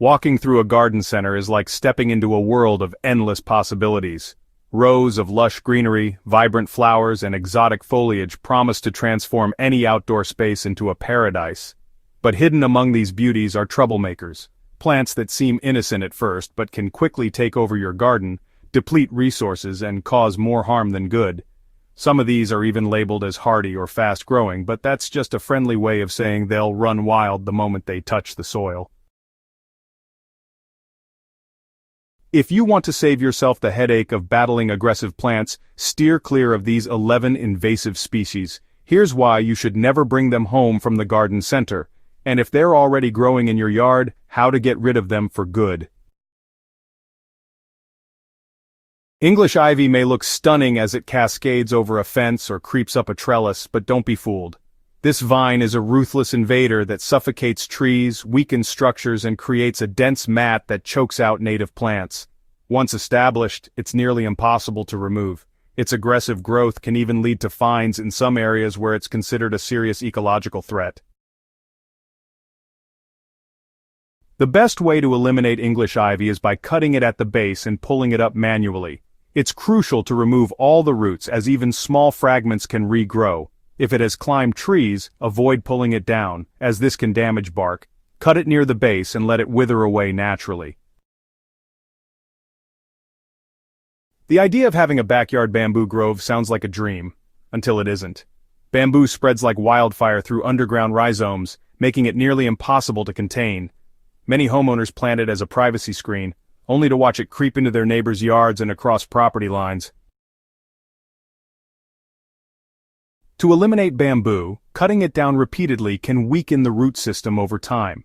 Walking through a garden center is like stepping into a world of endless possibilities. Rows of lush greenery, vibrant flowers, and exotic foliage promise to transform any outdoor space into a paradise. But hidden among these beauties are troublemakers, plants that seem innocent at first but can quickly take over your garden, deplete resources, and cause more harm than good. Some of these are even labeled as hardy or fast-growing, but that's just a friendly way of saying they'll run wild the moment they touch the soil. If you want to save yourself the headache of battling aggressive plants, steer clear of these 11 invasive species. Here's why you should never bring them home from the garden center, and if they're already growing in your yard, how to get rid of them for good. English ivy may look stunning as it cascades over a fence or creeps up a trellis, but don't be fooled. This vine is a ruthless invader that suffocates trees, weakens structures, and creates a dense mat that chokes out native plants. Once established, it's nearly impossible to remove. Its aggressive growth can even lead to fines in some areas where it's considered a serious ecological threat. The best way to eliminate English ivy is by cutting it at the base and pulling it up manually. It's crucial to remove all the roots, as even small fragments can regrow. If it has climbed trees, avoid pulling it down, as this can damage bark. Cut it near the base and let it wither away naturally. The idea of having a backyard bamboo grove sounds like a dream, until it isn't. Bamboo spreads like wildfire through underground rhizomes, making it nearly impossible to contain. Many homeowners plant it as a privacy screen, only to watch it creep into their neighbors' yards and across property lines. To eliminate bamboo, cutting it down repeatedly can weaken the root system over time.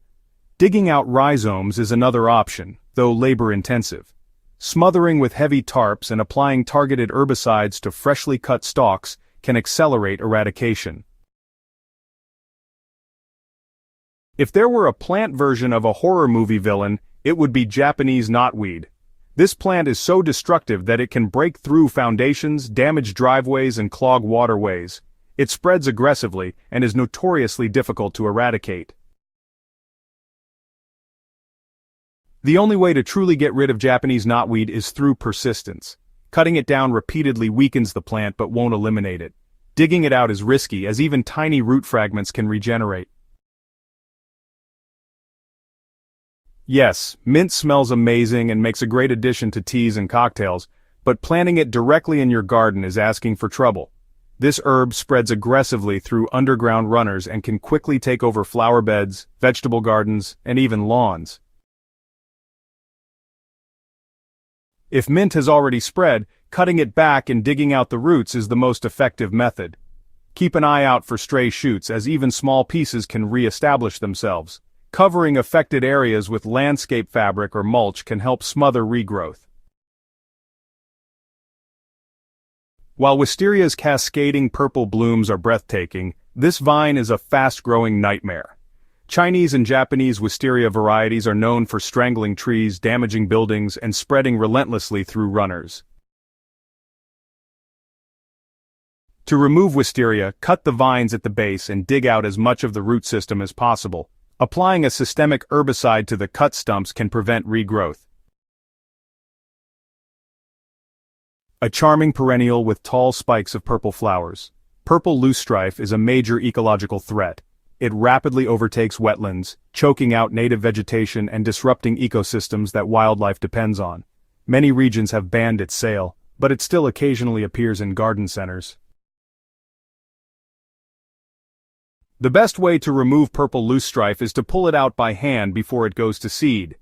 Digging out rhizomes is another option, though labor-intensive. Smothering with heavy tarps and applying targeted herbicides to freshly cut stalks can accelerate eradication. If there were a plant version of a horror movie villain, it would be Japanese knotweed. This plant is so destructive that it can break through foundations, damage driveways, and clog waterways. It spreads aggressively and is notoriously difficult to eradicate. The only way to truly get rid of Japanese knotweed is through persistence. Cutting it down repeatedly weakens the plant but won't eliminate it. Digging it out is risky, as even tiny root fragments can regenerate. Yes, mint smells amazing and makes a great addition to teas and cocktails, but planting it directly in your garden is asking for trouble. This herb spreads aggressively through underground runners and can quickly take over flower beds, vegetable gardens, and even lawns. If mint has already spread, cutting it back and digging out the roots is the most effective method. Keep an eye out for stray shoots, as even small pieces can re-establish themselves. Covering affected areas with landscape fabric or mulch can help smother regrowth. While wisteria's cascading purple blooms are breathtaking, this vine is a fast-growing nightmare. Chinese and Japanese wisteria varieties are known for strangling trees, damaging buildings, and spreading relentlessly through runners. To remove wisteria, cut the vines at the base and dig out as much of the root system as possible. Applying a systemic herbicide to the cut stumps can prevent regrowth. A charming perennial with tall spikes of purple flowers. Purple loosestrife is a major ecological threat. It rapidly overtakes wetlands, choking out native vegetation and disrupting ecosystems that wildlife depends on. Many regions have banned its sale, but it still occasionally appears in garden centers. The best way to remove purple loosestrife is to pull it out by hand before it goes to seed.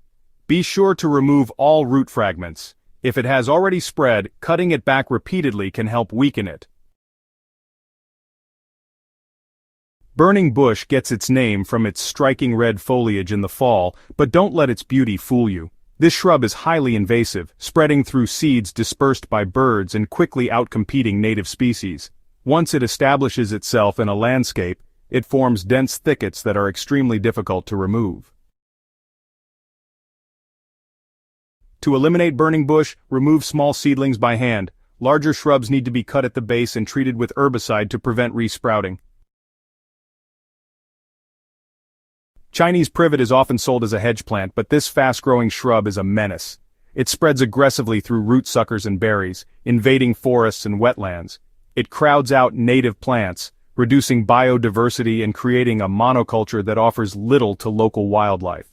Be sure to remove all root fragments. If it has already spread, cutting it back repeatedly can help weaken it. Burning bush gets its name from its striking red foliage in the fall, but don't let its beauty fool you. This shrub is highly invasive, spreading through seeds dispersed by birds and quickly outcompeting native species. Once it establishes itself in a landscape, it forms dense thickets that are extremely difficult to remove. To eliminate burning bush, remove small seedlings by hand. Larger shrubs need to be cut at the base and treated with herbicide to prevent resprouting. Chinese privet is often sold as a hedge plant, but this fast-growing shrub is a menace. It spreads aggressively through root suckers and berries, invading forests and wetlands. It crowds out native plants, reducing biodiversity and creating a monoculture that offers little to local wildlife.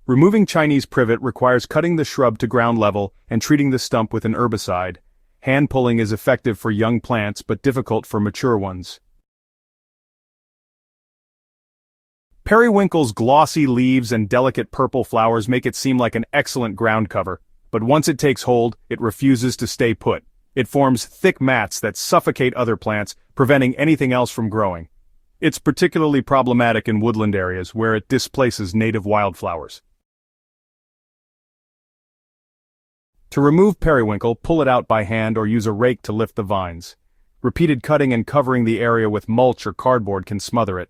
Removing Chinese privet requires cutting the shrub to ground level and treating the stump with an herbicide. Hand pulling is effective for young plants but difficult for mature ones. Periwinkle's glossy leaves and delicate purple flowers make it seem like an excellent ground cover, but once it takes hold, it refuses to stay put. It forms thick mats that suffocate other plants, preventing anything else from growing. It's particularly problematic in woodland areas where it displaces native wildflowers. To remove periwinkle, pull it out by hand or use a rake to lift the vines. Repeated cutting and covering the area with mulch or cardboard can smother it.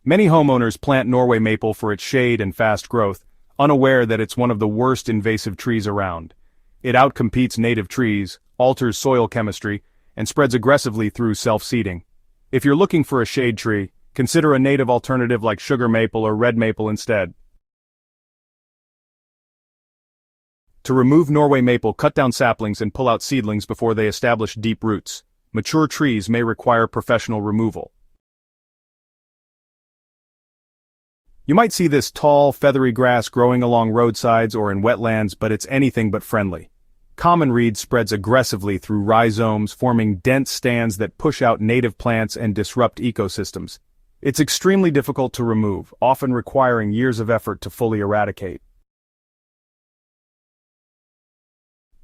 Many homeowners plant Norway maple for its shade and fast growth, unaware that it's one of the worst invasive trees around. It outcompetes native trees, alters soil chemistry, and spreads aggressively through self-seeding. If you're looking for a shade tree, consider a native alternative like sugar maple or red maple instead. To remove Norway maple, cut down saplings and pull out seedlings before they establish deep roots. Mature trees may require professional removal. You might see this tall, feathery grass growing along roadsides or in wetlands, but it's anything but friendly. Common reed spreads aggressively through rhizomes, forming dense stands that push out native plants and disrupt ecosystems. It's extremely difficult to remove, often requiring years of effort to fully eradicate.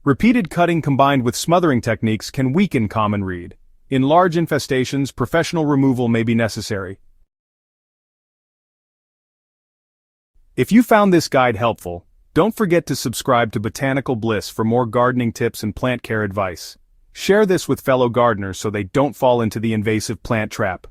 Repeated cutting combined with smothering techniques can weaken common reed. In large infestations, professional removal may be necessary. If you found this guide helpful, don't forget to subscribe to Botanical Bliss for more gardening tips and plant care advice. Share this with fellow gardeners so they don't fall into the invasive plant trap.